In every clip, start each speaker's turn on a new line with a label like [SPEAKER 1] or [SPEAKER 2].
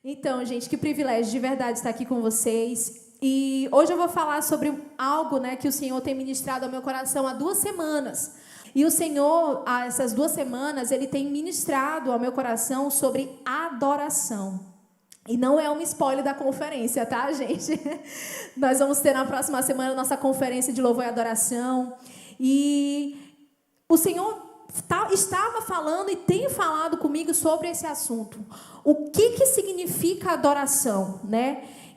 [SPEAKER 1] Então, gente, que privilégio de verdade estar aqui com vocês. E hoje eu vou falar sobre algo, que o Senhor tem ministrado ao meu coração há 2 semanas. E o Senhor, há essas 2 semanas, Ele tem ministrado ao meu coração sobre adoração. E não é um spoiler da conferência, tá, gente? Nós vamos ter na próxima semana a nossa conferência de louvor e adoração. E o Senhor estava falando e tem falado comigo sobre esse assunto. O que significa adoração,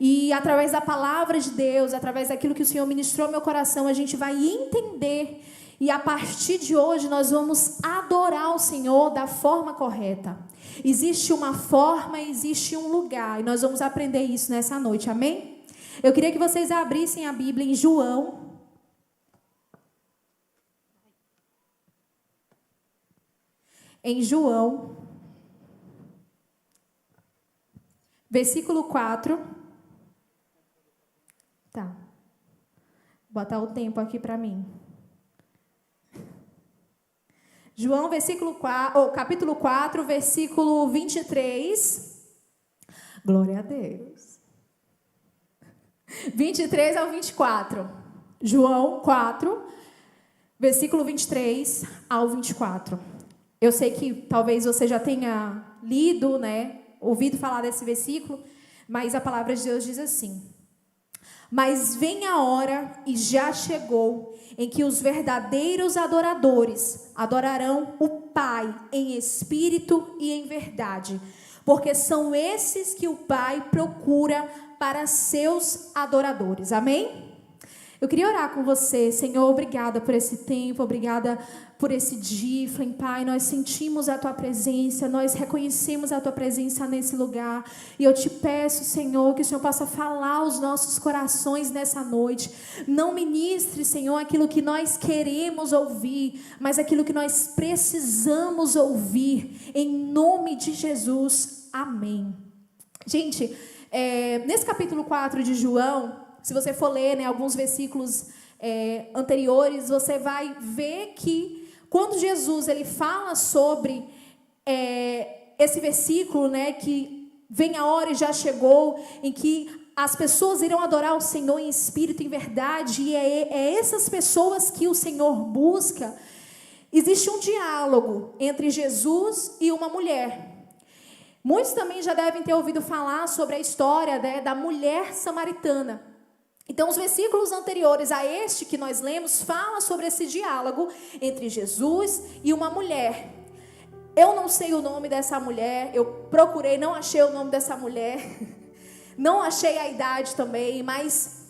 [SPEAKER 1] E através da palavra de Deus, através daquilo que o Senhor ministrou ao meu coração, a gente vai entender. E a partir de hoje nós vamos adorar o Senhor da forma correta. Existe uma forma, existe um lugar. E nós vamos aprender isso nessa noite, amém? Eu queria que vocês abrissem a Bíblia em João. Em João, versículo 4. Tá. Vou botar o tempo aqui para mim. João, capítulo 4, versículo 23. Glória a Deus. 23 ao 24. João 4, versículo 23 ao 24. Eu sei que talvez você já tenha lido, ouvido falar desse versículo, mas a palavra de Deus diz assim: mas vem a hora, e já chegou, em que os verdadeiros adoradores adorarão o Pai em espírito e em verdade, porque são esses que o Pai procura para seus adoradores. Amém? Eu queria orar com você. Senhor, obrigada por esse tempo, obrigada por esse dia, Pai. Nós sentimos a Tua presença, nós reconhecemos a Tua presença nesse lugar. E eu te peço, Senhor, que o Senhor possa falar aos nossos corações nessa noite. Não ministre, Senhor, aquilo que nós queremos ouvir, mas aquilo que nós precisamos ouvir. Em nome de Jesus. Amém. Gente, nesse capítulo 4 de João, se você for ler alguns versículos anteriores, você vai ver que quando Jesus ele fala sobre esse versículo, que vem a hora e já chegou, em que as pessoas irão adorar o Senhor em espírito e em verdade, e é essas pessoas que o Senhor busca. Existe um diálogo entre Jesus e uma mulher. Muitos também já devem ter ouvido falar sobre a história da mulher samaritana. Então, os versículos anteriores a este que nós lemos falam sobre esse diálogo entre Jesus e uma mulher. Eu não sei o nome dessa mulher, eu procurei, não achei o nome dessa mulher, não achei a idade também, mas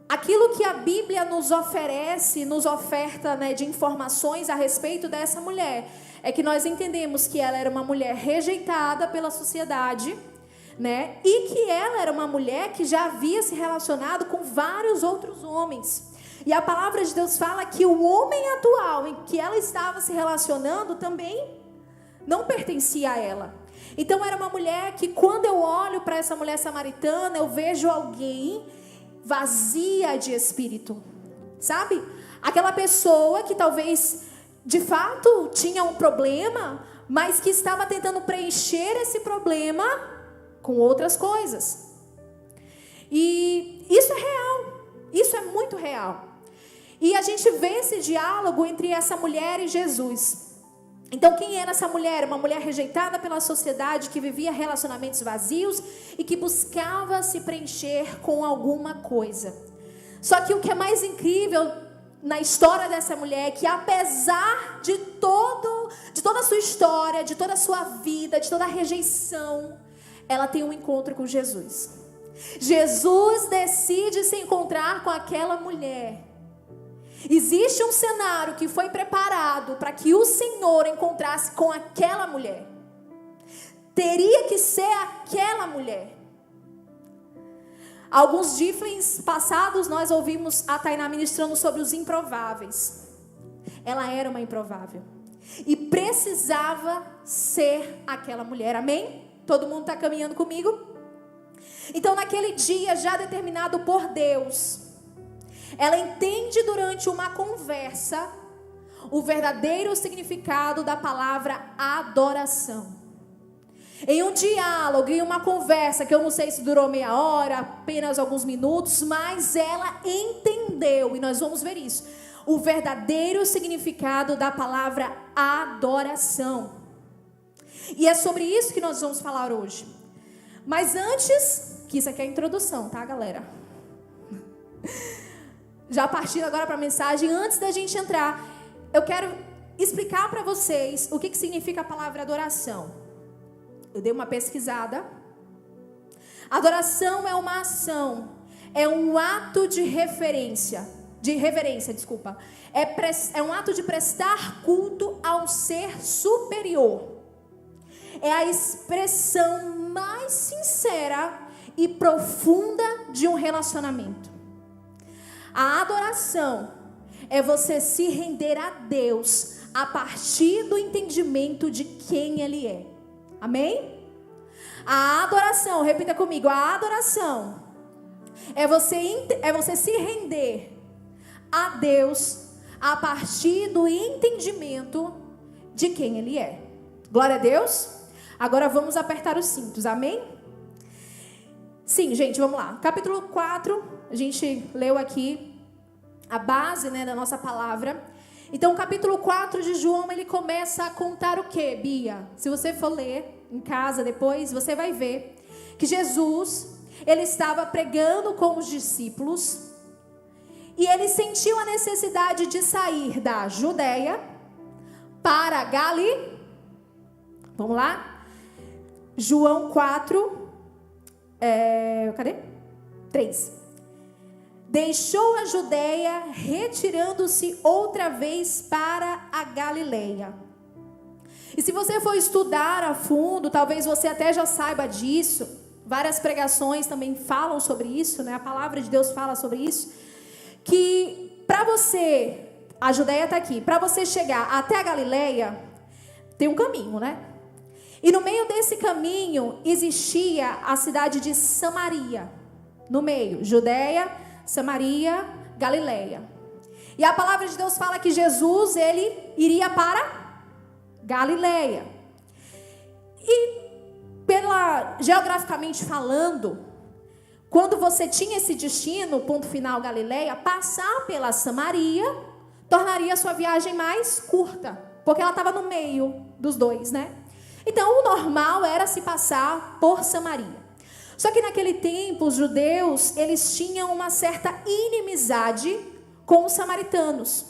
[SPEAKER 1] aquilo que a Bíblia nos oferece, nos oferta de informações a respeito dessa mulher, é que nós entendemos que ela era uma mulher rejeitada pela sociedade, e que ela era uma mulher que já havia se relacionado com vários outros homens. E a palavra de Deus fala que o homem atual em que ela estava se relacionando também não pertencia a ela. Então era uma mulher que, quando eu olho para essa mulher samaritana, eu vejo alguém vazia de espírito, sabe? Aquela pessoa que talvez de fato tinha um problema, mas que estava tentando preencher esse problema com outras coisas. E isso é real, isso é muito real. E a gente vê esse diálogo entre essa mulher e Jesus. Então, quem era essa mulher? Uma mulher rejeitada pela sociedade, que vivia relacionamentos vazios e que buscava se preencher com alguma coisa. Só que o que é mais incrível na história dessa mulher é que, apesar de toda a sua história, de toda a sua vida, de toda a rejeição, ela tem um encontro com Jesus. Jesus decide se encontrar com aquela mulher. Existe um cenário que foi preparado para que o Senhor encontrasse com aquela mulher. Teria que ser aquela mulher. Alguns díflins passados nós ouvimos a Tainá ministrando sobre os improváveis. Ela era uma improvável e precisava ser aquela mulher, amém? Todo mundo está caminhando comigo? Então, naquele dia já determinado por Deus, ela entende durante uma conversa o verdadeiro significado da palavra adoração. em um diálogo, em uma conversa, que eu não sei se durou meia hora, apenas alguns minutos, mas ela entendeu, e nós vamos ver isso, o verdadeiro significado da palavra adoração. E é sobre isso que nós vamos falar hoje. Mas antes, que isso aqui é a introdução, tá, galera? Já partindo agora para a mensagem, antes da gente entrar, eu quero explicar para vocês o que significa a palavra adoração. Eu dei uma pesquisada. Adoração é uma ação, é um ato de reverência, é um ato de prestar culto a um ser superior. É a expressão mais sincera e profunda de um relacionamento. A adoração é você se render a Deus a partir do entendimento de quem Ele é. Amém? A adoração, repita comigo, a adoração é você se render a Deus a partir do entendimento de quem Ele é. Glória a Deus. Agora vamos apertar os cintos, amém? Sim, gente, vamos lá. Capítulo 4, a gente leu aqui a base, da nossa palavra. Então, o capítulo 4 de João, ele começa a contar o quê, Bia? Se você for ler em casa depois, você vai ver que Jesus, ele estava pregando com os discípulos e ele sentiu a necessidade de sair da Judeia para Galiléia. Vamos lá? João 4, cadê? 3. Deixou a Judeia, retirando-se outra vez para a Galileia. E se você for estudar a fundo, talvez você até já saiba disso. Várias pregações também falam sobre isso, A palavra de Deus fala sobre isso. Que para você, a Judeia está aqui, para você chegar até a Galileia, tem um caminho, E no meio desse caminho existia a cidade de Samaria. No meio, Judeia, Samaria, Galileia. E a palavra de Deus fala que Jesus, ele iria para Galileia. E geograficamente falando, quando você tinha esse destino, ponto final Galileia, passar pela Samaria tornaria a sua viagem mais curta, porque ela estava no meio dos dois, Então, o normal era se passar por Samaria. Só que naquele tempo, os judeus, eles tinham uma certa inimizade com os samaritanos.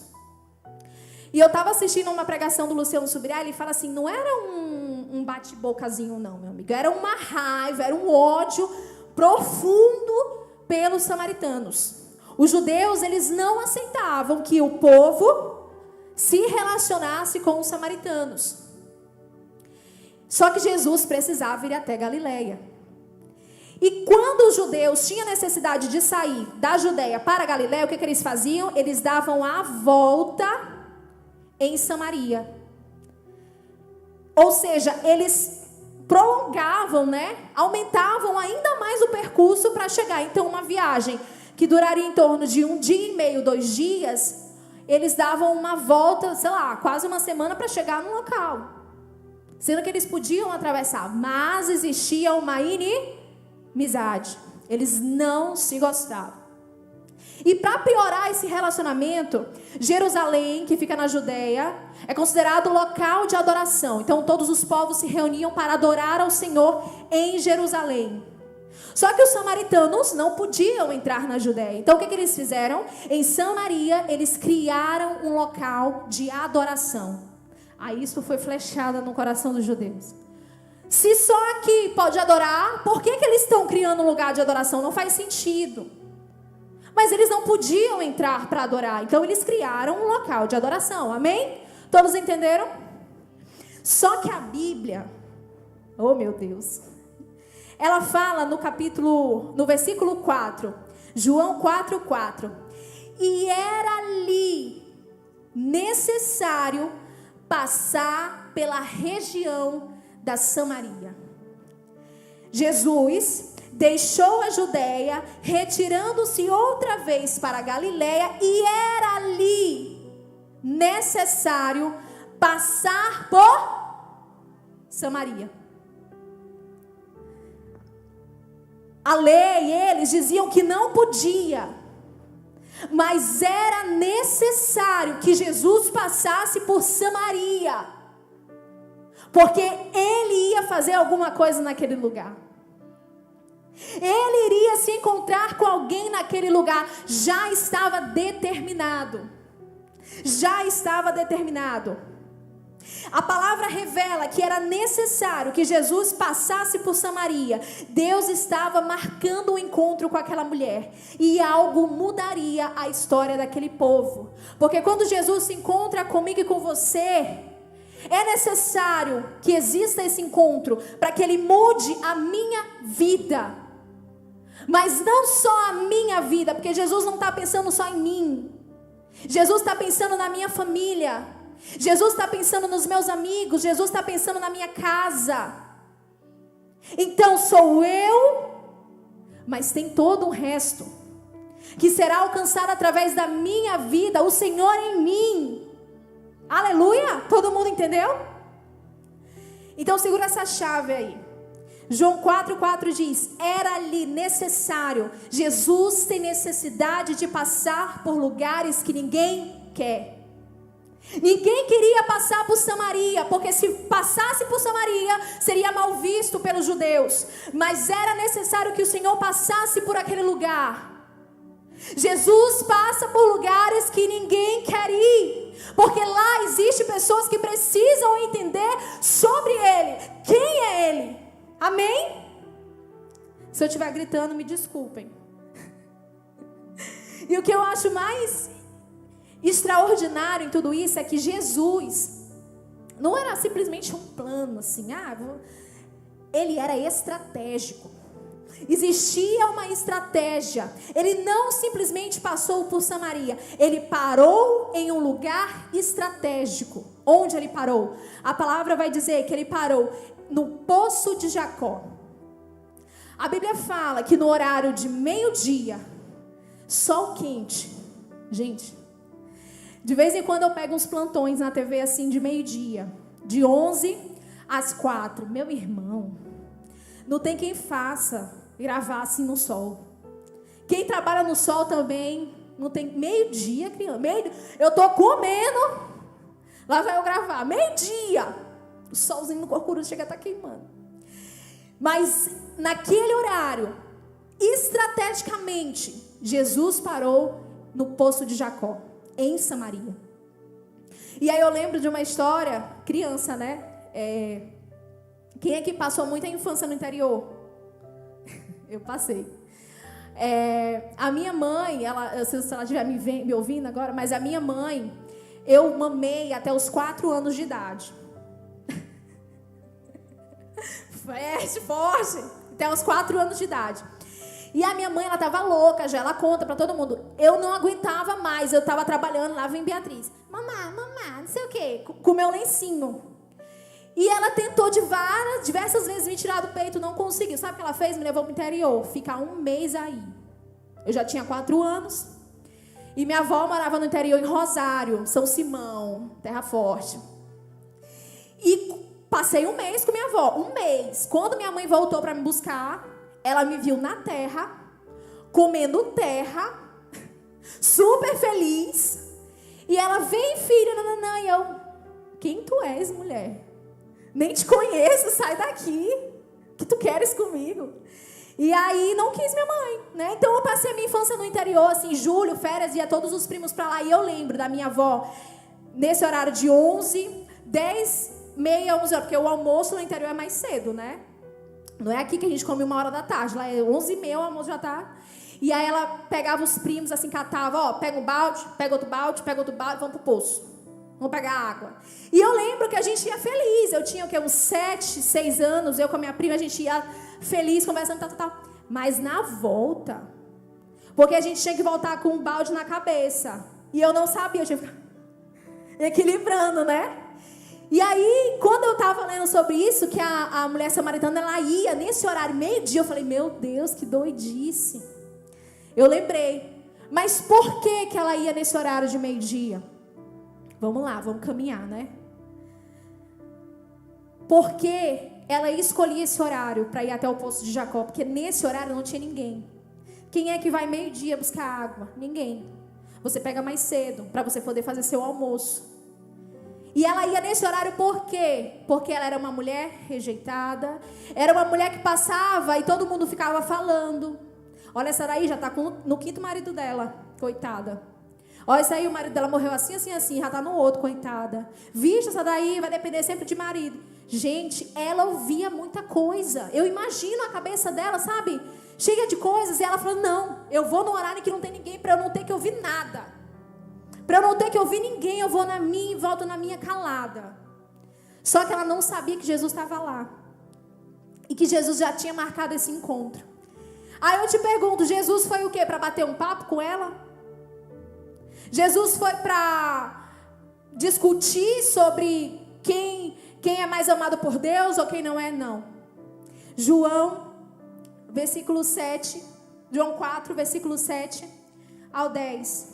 [SPEAKER 1] E eu estava assistindo uma pregação do Luciano Subirá, ele fala assim, não era um bate-bocazinho não, meu amigo. Era uma raiva, era um ódio profundo pelos samaritanos. Os judeus, eles não aceitavam que o povo se relacionasse com os samaritanos. Só que Jesus precisava ir até Galileia. E quando os judeus tinham necessidade de sair da Judeia para a Galileia, o que eles faziam? Eles davam a volta em Samaria. Ou seja, eles prolongavam, aumentavam ainda mais o percurso para chegar. Então, uma viagem que duraria em torno de 1 dia e meio, 2 dias, eles davam uma volta, quase uma semana para chegar no local. Sendo que eles podiam atravessar, mas existia uma inimizade. Eles não se gostavam. E para piorar esse relacionamento, Jerusalém, que fica na Judeia, é considerado local de adoração. Então todos os povos se reuniam para adorar ao Senhor em Jerusalém. Só que os samaritanos não podiam entrar na Judeia. Então o que eles fizeram? Em Samaria, eles criaram um local de adoração. Aí isso foi flechada no coração dos judeus. Se só aqui pode adorar, por que eles estão criando um lugar de adoração? Não faz sentido. Mas eles não podiam entrar para adorar. Então eles criaram um local de adoração. Amém? Todos entenderam? Só que a Bíblia, oh meu Deus, ela fala no versículo 4, João 4:4. E era ali necessário passar pela região da Samaria. Jesus deixou a Judeia, retirando-se outra vez para a Galiléia, e era ali necessário passar por Samaria. A lei, eles diziam que não podia, mas era necessário que Jesus passasse por Samaria, porque ele ia fazer alguma coisa naquele lugar. Ele iria se encontrar com alguém naquele lugar. Já estava determinado. Já estava determinado. A palavra revela que era necessário que Jesus passasse por Samaria. Deus estava marcando um encontro com aquela mulher, e algo mudaria a história daquele povo. Porque quando Jesus se encontra comigo e com você, é necessário que exista esse encontro para que ele mude a minha vida. Mas não só a minha vida, porque Jesus não está pensando só em mim. Jesus está pensando na minha família. Jesus está pensando nos meus amigos. Jesus está pensando na minha casa. Então sou eu, mas tem todo um resto que será alcançado através da minha vida, o Senhor em mim. Aleluia! Todo mundo entendeu? Então segura essa chave aí. João 4,4 diz: era-lhe necessário. Jesus tem necessidade de passar por lugares que ninguém quer. Ninguém queria passar por Samaria, porque se passasse por Samaria, seria mal visto pelos judeus. Mas era necessário que o Senhor passasse por aquele lugar. Jesus passa por lugares que ninguém quer ir, porque lá existem pessoas que precisam entender sobre Ele. Quem é Ele? Amém? Se eu estiver gritando, me desculpem. E o que eu acho mais extraordinário em tudo isso é que Jesus não era simplesmente um plano assim, ele era estratégico. Existia uma estratégia. Ele não simplesmente passou por Samaria, ele parou em um lugar estratégico. Onde ele parou? A palavra vai dizer que ele parou no poço de Jacó. A Bíblia fala que no horário de meio-dia, sol quente. Gente, de vez em quando eu pego uns plantões na TV assim de meio-dia, de 11 às 4. Meu irmão, não tem quem faça gravar assim no sol. Quem trabalha no sol também não tem. Meio-dia, criança, eu tô comendo, lá vai eu gravar, meio-dia. O solzinho no corcuru chega a estar queimando. Mas naquele horário, estrategicamente, Jesus parou no poço de Jacó, em Samaria. E aí eu lembro de uma história, criança, né? Quem é que passou muita infância no interior? Eu passei. A minha mãe, eu sei se ela estiver me ouvindo agora, mas a minha mãe, eu mamei até os 4 anos de idade. Forte, até os 4 anos de idade. E a minha mãe, ela tava louca já, ela conta pra todo mundo. Eu não aguentava mais, eu tava trabalhando lá em Beatriz. Mamá, não sei o quê, com meu lencinho. E ela tentou diversas vezes me tirar do peito, não conseguiu. Sabe o que ela fez? Me levou pro interior, ficar 1 mês aí. Eu já tinha 4 anos. E minha avó morava no interior, em Rosário, São Simão, Terra Forte. E passei 1 mês com minha avó, 1 mês. Quando minha mãe voltou para me buscar, ela me viu na terra, comendo terra, super feliz. E ela, vem filha, nananã. E eu, quem tu és, mulher? Nem te conheço, sai daqui. O que tu queres comigo? E aí não quis minha mãe, né? Então eu passei a minha infância no interior, assim, julho, férias, ia todos os primos para lá. E eu lembro da minha avó, nesse horário de 11, 10, meia, 11 horas, porque o almoço no interior é mais cedo, né? Não é aqui que a gente come 1 hora da tarde, lá é 11h30, o almoço já tá. E aí ela pegava os primos, assim, catava, pega um balde, pega outro balde, vamos pro poço. Vamos pegar água. E eu lembro que a gente ia feliz. Eu tinha uns 7, 6 anos, eu com a minha prima, a gente ia feliz, conversando, tal. Mas na volta, porque a gente tinha que voltar com um balde na cabeça. E eu não sabia, eu tinha que ficar equilibrando, né? E aí, quando eu estava lendo sobre isso, que a mulher samaritana, ela ia nesse horário, meio-dia, eu falei, meu Deus, que doidice. Eu lembrei. Mas por que ela ia nesse horário de meio-dia? Vamos lá, vamos caminhar, né? Porque ela escolhia esse horário para ir até o poço de Jacó, porque nesse horário não tinha ninguém. Quem é que vai meio-dia buscar água? Ninguém. Você pega mais cedo, para você poder fazer seu almoço. E ela ia nesse horário por quê? Porque ela era uma mulher rejeitada, era uma mulher que passava e todo mundo ficava falando. Olha, essa daí já está no 5º marido dela, coitada. Olha, essa aí o marido dela morreu assim, assim, assim, já está no outro, coitada. Vixe, essa daí vai depender sempre de marido. Gente, ela ouvia muita coisa. Eu imagino a cabeça dela, sabe? Cheia de coisas. E ela falou, não, eu vou no horário que não tem ninguém para eu não ter que ouvir nada. Para eu não ter que ouvir ninguém, eu vou na minha e volto na minha calada. Só que ela não sabia que Jesus estava lá. E que Jesus já tinha marcado esse encontro. Aí eu te pergunto, Jesus foi o quê? Para bater um papo com ela? Jesus foi para discutir sobre quem é mais amado por Deus ou quem não é? Não. João, versículo 7, João 4, versículo 7 ao 10.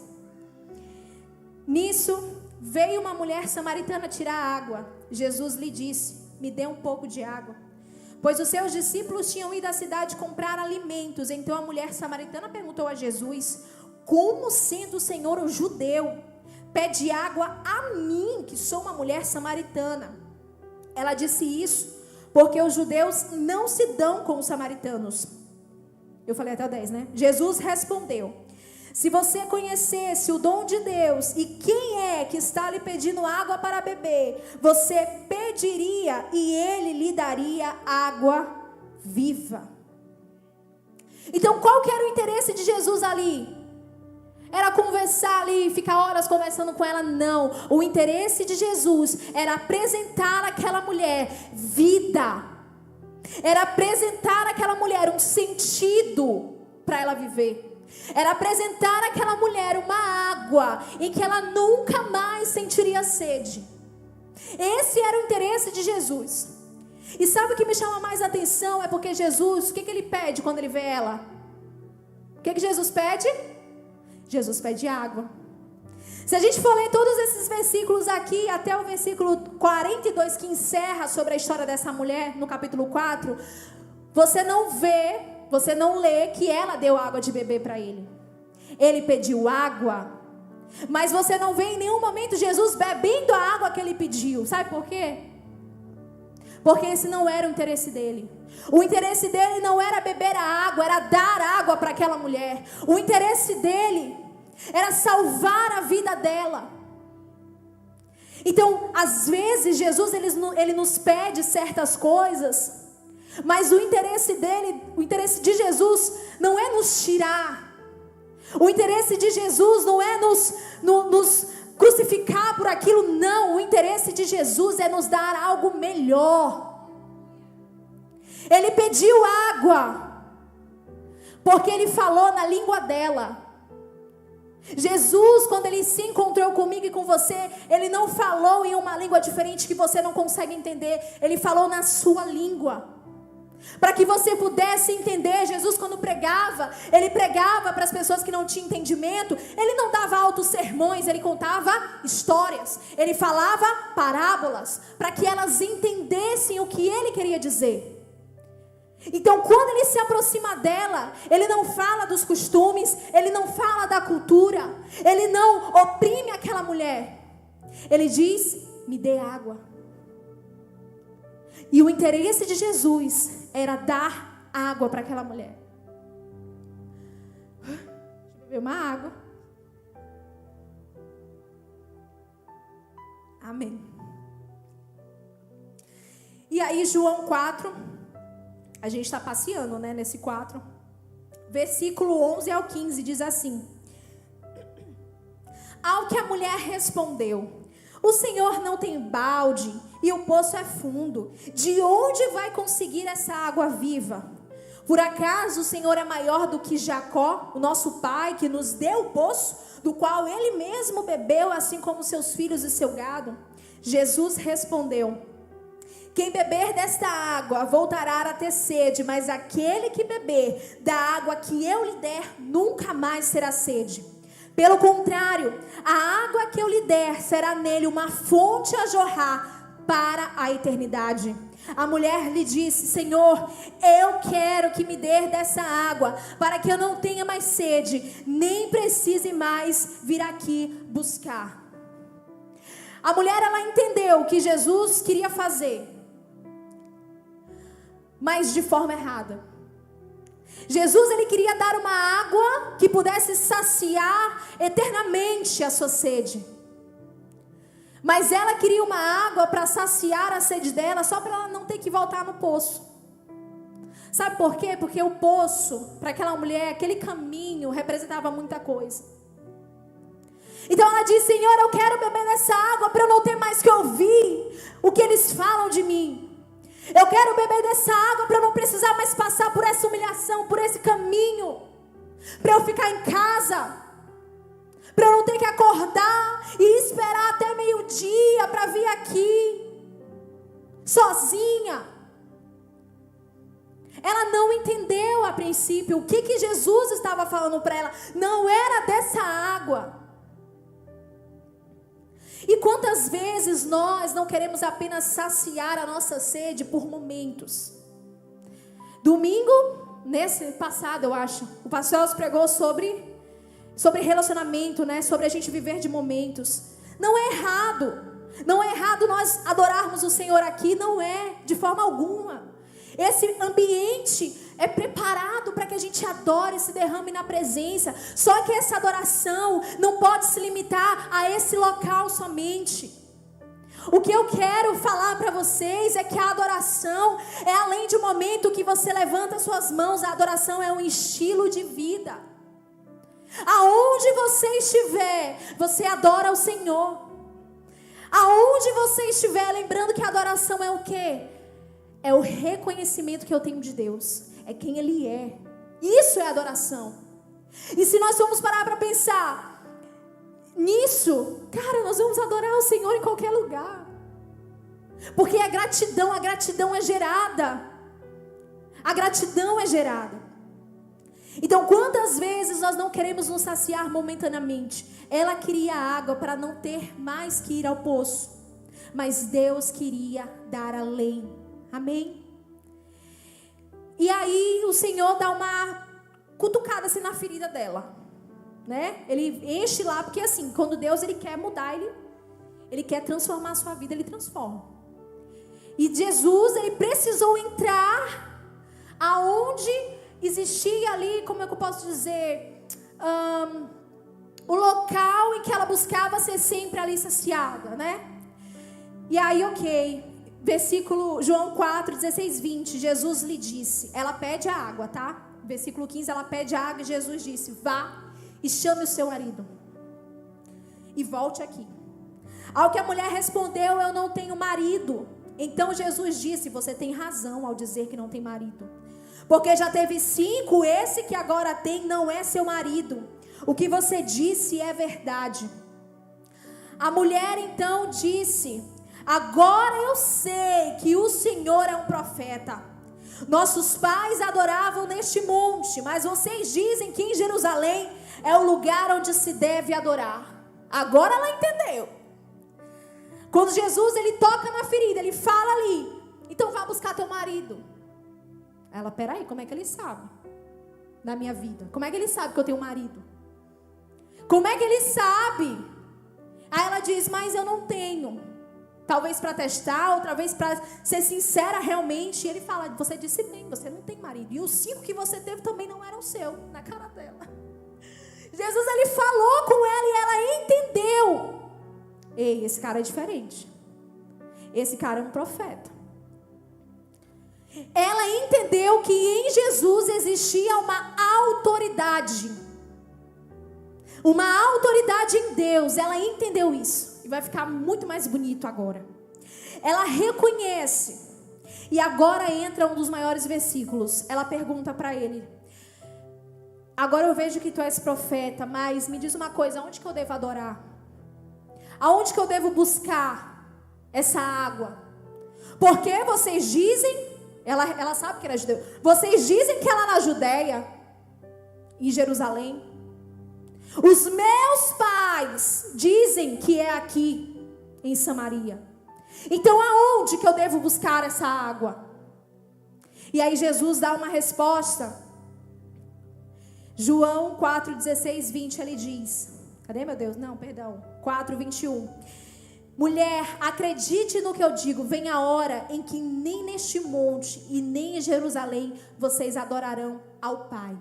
[SPEAKER 1] Nisso, veio uma mulher samaritana tirar água. Jesus lhe disse, me dê um pouco de água. Pois os seus discípulos tinham ido à cidade comprar alimentos. Então a mulher samaritana perguntou a Jesus, como sendo o Senhor um judeu, pede água a mim, que sou uma mulher samaritana? Ela disse isso, porque os judeus não se dão com os samaritanos. Eu falei até o 10, né? Jesus respondeu, se você conhecesse o dom de Deus e quem é que está lhe pedindo água para beber, você pediria e ele lhe daria água viva. Então qual que era o interesse de Jesus ali? Era conversar ali, ficar horas conversando com ela? Não. O interesse de Jesus era apresentar àquela mulher vida. Era apresentar àquela mulher um sentido para ela viver. Era apresentar àquela mulher uma água em que ela nunca mais sentiria sede. Esse era o interesse de Jesus. E sabe o que me chama mais atenção? É porque Jesus, o que ele pede quando ele vê ela? O que Jesus pede? Jesus pede água. Se a gente for ler todos esses versículos aqui, até o versículo 42, que encerra sobre a história dessa mulher, no capítulo 4, você não lê que ela deu água de beber para ele. Ele pediu água, mas você não vê em nenhum momento Jesus bebendo a água que ele pediu. Sabe por quê? Porque esse não era o interesse dele. O interesse dele não era beber a água, era dar água para aquela mulher. O interesse dele era salvar a vida dela. Então, às vezes, Jesus ele nos pede certas coisas, mas o interesse de Jesus não é nos tirar. O interesse de Jesus não é nos crucificar por aquilo, não. O interesse de Jesus é nos dar algo melhor. Ele pediu água, porque ele falou na língua dela. Jesus, quando ele se encontrou comigo e com você, ele não falou em uma língua diferente que você não consegue entender. Ele falou na sua língua, para que você pudesse entender. Jesus, quando pregava, ele pregava para as pessoas que não tinham entendimento. Ele não dava altos sermões, ele contava histórias. Ele falava parábolas, para que elas entendessem o que ele queria dizer. Então, quando ele se aproxima dela, ele não fala dos costumes, ele não fala da cultura, ele não oprime aquela mulher. Ele diz, me dê água. E o interesse de Jesus era dar água para aquela mulher. Deixa eu beber uma água. Amém. E aí, João 4, a gente está passeando, né, nesse 4. Versículo 11 ao 15 diz assim: ao que a mulher respondeu, o Senhor não tem balde e o poço é fundo. De onde vai conseguir essa água viva? Por acaso o Senhor é maior do que Jacó, o nosso pai, que nos deu o poço, do qual ele mesmo bebeu, assim como seus filhos e seu gado? Jesus respondeu: quem beber desta água voltará a ter sede, mas aquele que beber da água que eu lhe der nunca mais terá sede. Pelo contrário, a água que eu lhe der será nele uma fonte a jorrar para a eternidade. A mulher lhe disse: Senhor, eu quero que me dê dessa água, para que eu não tenha mais sede, nem precise mais vir aqui buscar. A mulher, ela entendeu o que Jesus queria fazer, mas de forma errada. Jesus, ele queria dar uma água que pudesse saciar eternamente a sua sede. Mas ela queria uma água para saciar a sede dela, só para ela não ter que voltar no poço. Sabe por quê? Porque o poço, para aquela mulher, aquele caminho representava muita coisa. Então ela disse: Senhor, eu quero beber dessa água para eu não ter mais que ouvir o que eles falam de mim. Eu quero beber dessa água para eu não precisar mais passar por essa humilhação, por esse caminho, para eu ficar em casa, para eu não ter que acordar e esperar até meio-dia para vir aqui, sozinha. Ela não entendeu a princípio o que Jesus estava falando para ela. Não era dessa água. E quantas vezes nós não queremos apenas saciar a nossa sede por momentos? Domingo, nesse passado, eu acho, o pastor Elcio pregou sobre relacionamento, né? Sobre a gente viver de momentos. Não é errado. Não é errado nós adorarmos o Senhor aqui, não é, de forma alguma. Esse ambiente é preparado para que a gente adore e se derrame na presença. Só que essa adoração não pode se limitar a esse local somente. O que eu quero falar para vocês é que a adoração é além de um momento que você levanta suas mãos. A adoração é um estilo de vida. Aonde você estiver, você adora o Senhor. Aonde você estiver, lembrando que a adoração é o quê? É o reconhecimento que eu tenho de Deus. É quem Ele é. Isso é adoração. E se nós formos parar para pensar nisso, cara, nós vamos adorar o Senhor em qualquer lugar. Porque a gratidão é gerada. A gratidão é gerada. Então, quantas vezes nós não queremos nos saciar momentaneamente? Ela queria água para não ter mais que ir ao poço. Mas Deus queria dar além. Amém? E aí o Senhor dá uma cutucada assim na ferida dela, né? Ele enche lá, porque assim, quando Deus ele quer mudar, ele quer transformar a sua vida, ele transforma. E Jesus, ele precisou entrar aonde existia ali, como é que eu posso dizer, o local em que ela buscava ser sempre ali saciada, né? E aí, ok. Versículo João 4, 16, 20, Jesus lhe disse, ela pede a água, tá? Versículo 15, ela pede a água e Jesus disse, vá e chame o seu marido e volte aqui. Ao que a mulher respondeu, eu não tenho marido. Então Jesus disse, você tem razão ao dizer que não tem marido, porque já teve 5, esse que agora tem não é seu marido. O que você disse é verdade. A mulher então disse, agora eu sei que o Senhor é um profeta. Nossos pais adoravam neste monte, mas vocês dizem que em Jerusalém é o lugar onde se deve adorar. Agora ela entendeu. Quando Jesus ele toca na ferida, ele fala ali, então vá buscar teu marido. Ela, peraí, como é que ele sabe da minha vida? Como é que ele sabe que eu tenho um marido? Como é que ele sabe? Aí ela diz, mas eu não tenho. Talvez para testar, outra vez para ser sincera realmente. E ele fala, você disse bem, você não tem marido. E os 5 que você teve também não eram seu, na cara dela. Jesus, ele falou com ela e ela entendeu. Ei, esse cara é diferente. Esse cara é um profeta. Ela entendeu que em Jesus existia uma autoridade. Uma autoridade em Deus. Ela entendeu isso. E vai ficar muito mais bonito agora. Ela reconhece. E agora entra um dos maiores versículos. Ela pergunta para ele, agora eu vejo que tu és profeta, mas me diz uma coisa, aonde que eu devo adorar? Aonde que eu devo buscar essa água? Porque vocês dizem, ela sabe que era judeu, vocês dizem que ela na Judeia, em Jerusalém. Os meus pais dizem que é aqui em Samaria. Então aonde que eu devo buscar essa água? E aí Jesus dá uma resposta. João 4, 16, 20, ele diz. Cadê, meu Deus? Não, perdão. 4, 21. Mulher, acredite no que eu digo. Vem a hora em que nem neste monte e nem em Jerusalém vocês adorarão ao Pai.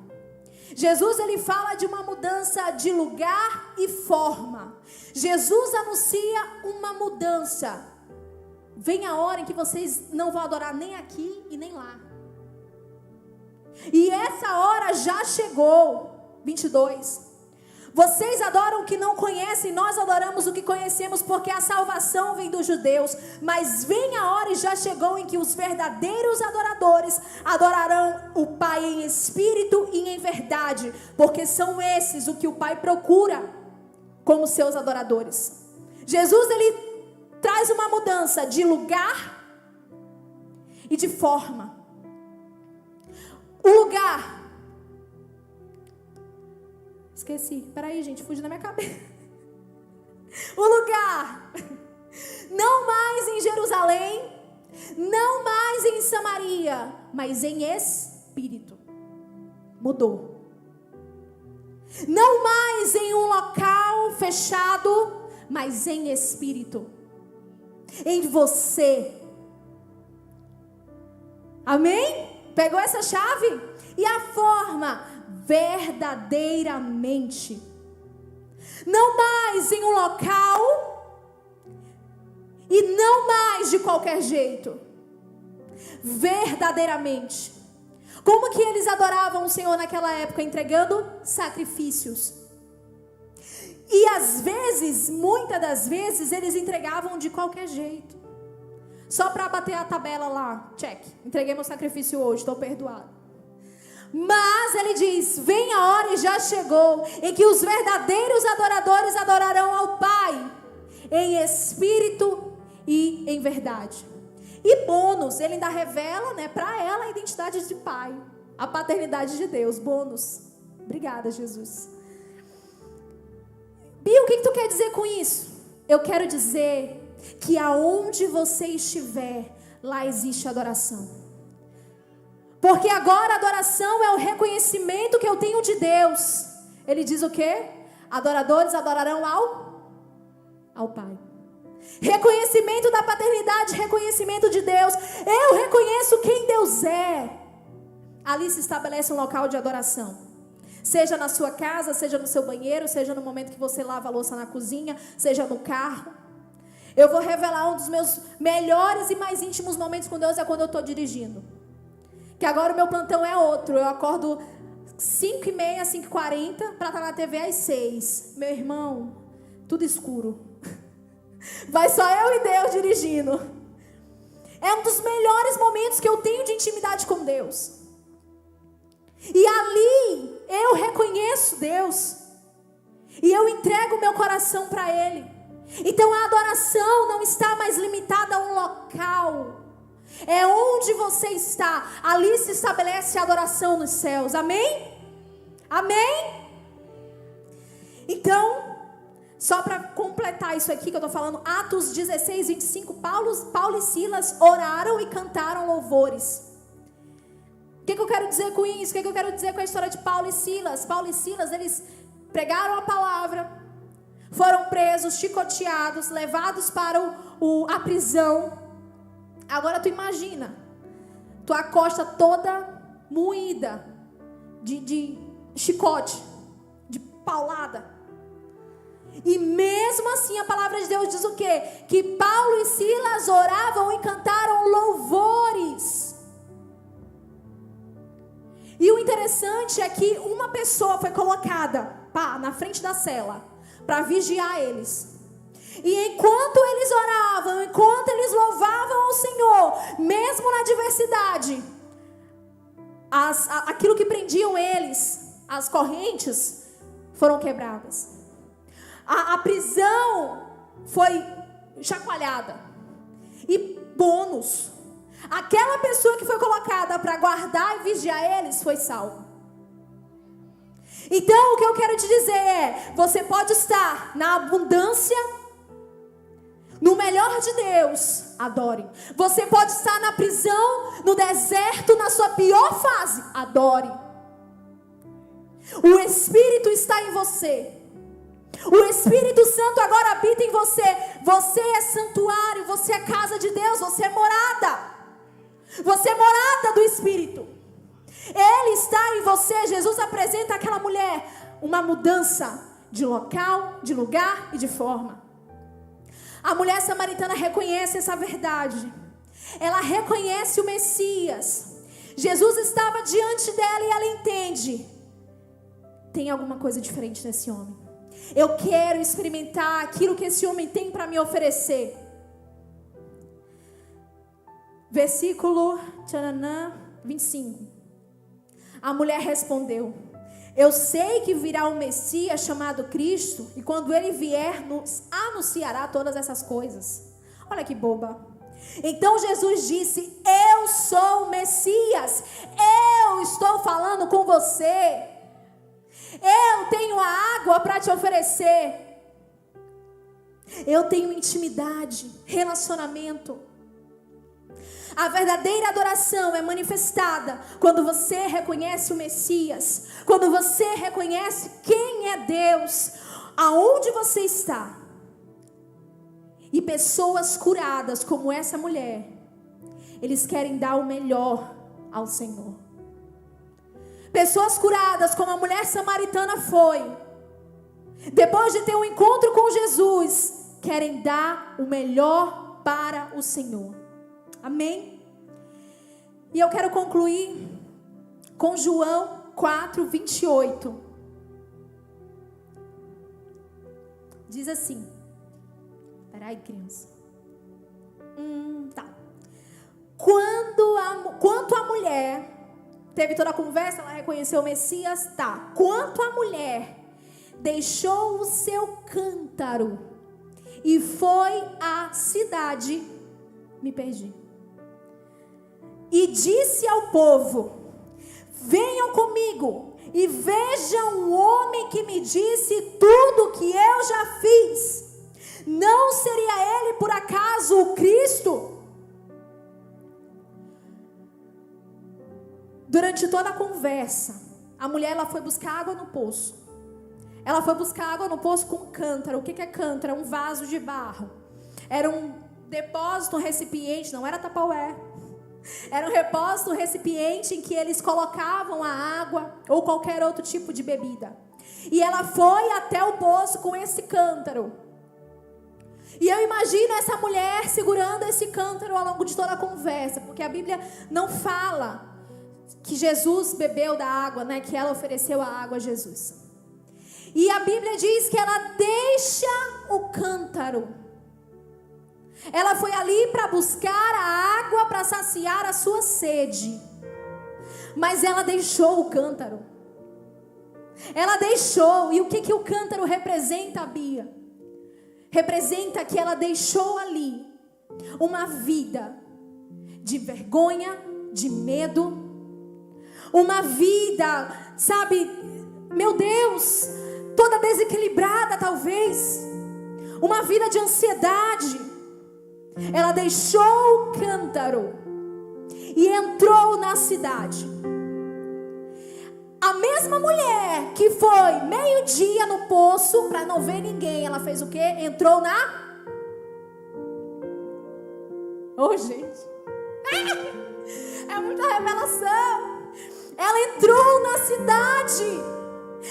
[SPEAKER 1] Jesus, ele fala de uma mudança de lugar e forma. Jesus anuncia uma mudança. Vem a hora em que vocês não vão adorar nem aqui e nem lá. E essa hora já chegou. 22. Vocês adoram o que não conhecem, nós adoramos o que conhecemos, porque a salvação vem dos judeus. Mas vem a hora e já chegou em que os verdadeiros adoradores adorarão o Pai em espírito e em verdade, porque são esses o que o Pai procura como seus adoradores. Jesus, ele traz uma mudança de lugar e de forma. O lugar. Esqueci. Peraí, gente, fugiu da minha cabeça. O lugar. Não mais em Jerusalém, não mais em Samaria, mas em espírito. Mudou. Não mais em um local fechado, mas em espírito. Em você. Amém? Pegou essa chave? E a forma, verdadeiramente. Não mais em um local e não mais de qualquer jeito. Verdadeiramente. Como que eles adoravam o Senhor naquela época? Entregando sacrifícios. E às vezes, muitas das vezes, eles entregavam de qualquer jeito. Só para bater a tabela lá. Check. Entreguei meu sacrifício hoje, estou perdoado. Mas ele diz, vem a hora e já chegou, em que os verdadeiros adoradores adorarão ao Pai, em espírito e em verdade. E bônus, ele ainda revela, né, para ela a identidade de pai, a paternidade de Deus. Bônus. Obrigada, Jesus. Bia, o que tu quer dizer com isso? Eu quero dizer que aonde você estiver, lá existe adoração. Porque agora a adoração é o reconhecimento que eu tenho de Deus. Ele diz o quê? Adoradores adorarão ao Pai. Reconhecimento da paternidade, reconhecimento de Deus. Eu reconheço quem Deus é. Ali se estabelece um local de adoração. Seja na sua casa, seja no seu banheiro, seja no momento que você lava a louça na cozinha, seja no carro. Eu vou revelar um dos meus melhores e mais íntimos momentos com Deus é quando eu estou dirigindo. Que agora o meu plantão é outro. Eu acordo 5h30, 5h40 para estar na TV às 6. Meu irmão, tudo escuro. Vai só eu e Deus dirigindo. É um dos melhores momentos que eu tenho de intimidade com Deus. E ali eu reconheço Deus. E eu entrego meu coração para Ele. Então a adoração não está mais limitada a um local. É onde você está. Ali se estabelece a adoração nos céus. Amém? Amém? Então, só para completar isso aqui que eu estou falando, Atos 16, 25, Paulo e Silas oraram e cantaram louvores. O que eu quero dizer com isso? O que eu quero dizer com a história de Paulo e Silas? Paulo e Silas, eles pregaram a palavra, foram presos, chicoteados, levados para a prisão. Agora tu imagina, tua costa toda moída de chicote, de paulada. E mesmo assim a palavra de Deus diz o quê? Que Paulo e Silas oravam e cantaram louvores. E o interessante é que uma pessoa foi colocada na frente da cela para vigiar eles. E enquanto eles oravam, enquanto eles louvavam ao Senhor, mesmo na adversidade, aquilo que prendiam eles, as correntes, foram quebradas. A prisão foi chacoalhada. E bônus, aquela pessoa que foi colocada para guardar e vigiar eles foi salva. Então o que eu quero te dizer é, você pode estar na abundância No melhor de Deus, adore. Você pode estar na prisão, no deserto, na sua pior fase, adore. O Espírito está em você. O Espírito Santo agora habita em você. Você é santuário, você é casa de Deus, você é morada. Você é morada do Espírito. Ele está em você. Jesus apresenta àquela mulher uma mudança de local, de lugar e de forma. A mulher samaritana reconhece essa verdade. Ela reconhece o Messias. Jesus estava diante dela e ela entende: tem alguma coisa diferente nesse homem. Eu quero experimentar aquilo que esse homem tem para me oferecer. Versículo 25. A mulher respondeu: eu sei que virá um Messias chamado Cristo, e quando ele vier, nos anunciará todas essas coisas. Olha que boba. Então Jesus disse: eu sou o Messias. Eu estou falando com você. Eu tenho a água para te oferecer. Eu tenho intimidade, relacionamento. A verdadeira adoração é manifestada quando você reconhece o Messias, quando você reconhece quem é Deus, aonde você está. E pessoas curadas como essa mulher, eles querem dar o melhor ao Senhor. Pessoas curadas como a mulher samaritana foi, depois de ter um encontro com Jesus, querem dar o melhor para o Senhor. Amém? E eu quero concluir com João 4:28. Diz assim. Peraí, criança. Tá. Quanto a mulher teve toda a conversa, ela reconheceu o Messias, tá. Quanto a mulher deixou o seu cântaro e foi à cidade, me perdi. E disse ao povo: venham comigo e vejam um homem que me disse tudo que eu já fiz. Não seria ele por acaso o Cristo? Durante toda a conversa, a mulher ela foi buscar água no poço. Ela foi buscar água no poço com um cântaro. O que é cântaro? É um vaso de barro. Era um depósito, um recipiente, não era Tupperware. Era um depósito, um recipiente em que eles colocavam a água ou qualquer outro tipo de bebida. E ela foi até o poço com esse cântaro. E eu imagino essa mulher segurando esse cântaro ao longo de toda a conversa, porque a Bíblia não fala que Jesus bebeu da água, né? Que ela ofereceu a água a Jesus. E a Bíblia diz que ela deixa o cântaro. Ela foi ali para buscar a água para saciar a sua sede. Mas ela deixou o cântaro. Ela deixou. E o que o cântaro representa, Bia? Representa que ela deixou ali uma vida de vergonha, de medo. Uma vida, sabe, meu Deus, toda desequilibrada talvez. Uma vida de ansiedade. Ela deixou o cântaro e entrou na cidade. A mesma mulher que foi meio-dia no poço para não ver ninguém, ela fez o quê? Entrou na... gente. É muita revelação. Ela entrou na cidade.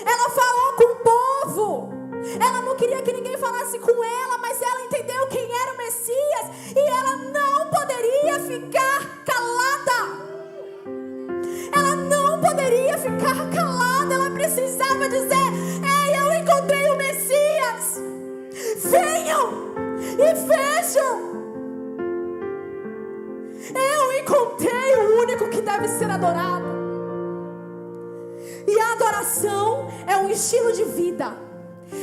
[SPEAKER 1] Ela falou com o povo. Ela não queria que ninguém falasse com ela, mas ela entendeu quem era o Messias e ela não poderia ficar calada. Ela não poderia ficar calada. Ela precisava dizer: ei, eu encontrei o Messias. Venham e vejam. Eu encontrei o único que deve ser adorado. E a adoração é um estilo de vida.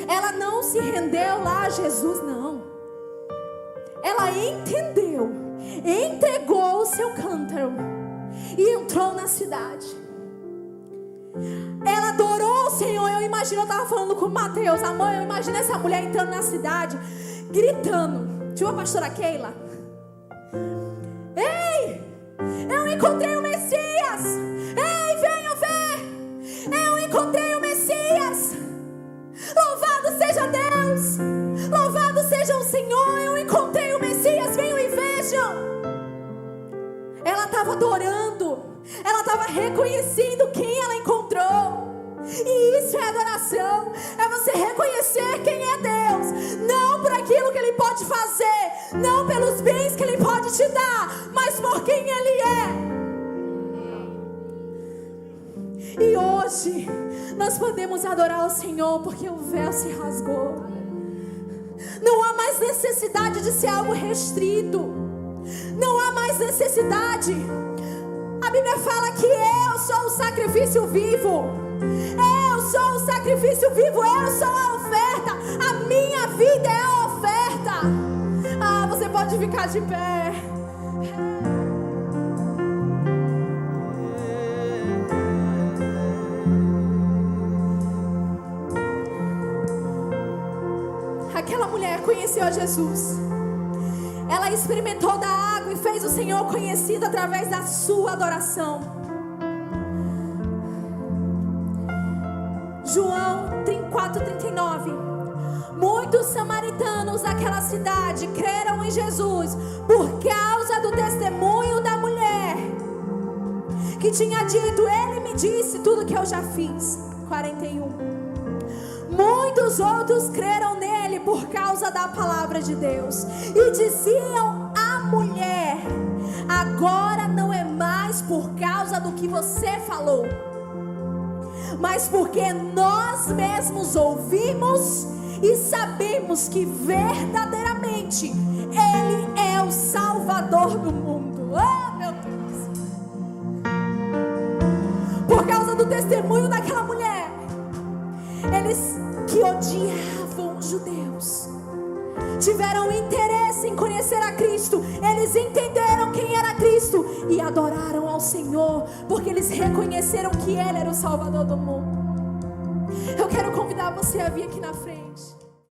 [SPEAKER 1] Ela não se rendeu lá a Jesus, não. Ela entendeu, entregou o seu cântaro e entrou na cidade. Ela adorou o Senhor. Eu imagino, eu estava falando com o Mateus, a mãe, eu imagino essa mulher entrando na cidade, gritando: Tinha uma pastora Keila. Ei, eu encontrei o Messias. Ei, venham ver. Eu encontrei o Messias. Louvado seja Deus. Louvado seja o Senhor. Eu encontrei o Messias. Venham e vejam. Ela estava adorando. Ela estava reconhecendo quem ela encontrou. E isso é adoração. É você reconhecer quem é Deus. Não por aquilo que Ele pode fazer, não pelos bens que Ele pode te dar, mas por quem Ele é. E hoje nós podemos adorar o Senhor porque o véu se rasgou. Não há mais necessidade de ser algo restrito. Não há mais necessidade. A Bíblia fala que eu sou o sacrifício vivo. Eu sou o sacrifício vivo. Eu sou a oferta. A minha vida é a oferta. Ah, você pode ficar de pé. Aquela mulher conheceu a Jesus. Ela experimentou da água e fez o Senhor conhecido através da sua adoração. João 4:39. Muitos samaritanos daquela cidade creram em Jesus por causa do testemunho da mulher que tinha dito: Ele me disse tudo que eu já fiz. 41. Muitos outros creram nele por causa da palavra de Deus e diziam à mulher: agora não é mais por causa do que você falou, mas porque nós mesmos ouvimos e sabemos que verdadeiramente Ele é o Salvador do mundo. Oh, meu Deus! Por causa do testemunho daquela mulher, eles que odiavam os judeus tiveram interesse em conhecer a Cristo. Eles entenderam quem era Cristo e adoraram ao Senhor, porque eles reconheceram que Ele era o Salvador do mundo. Eu quero convidar você a vir aqui na frente.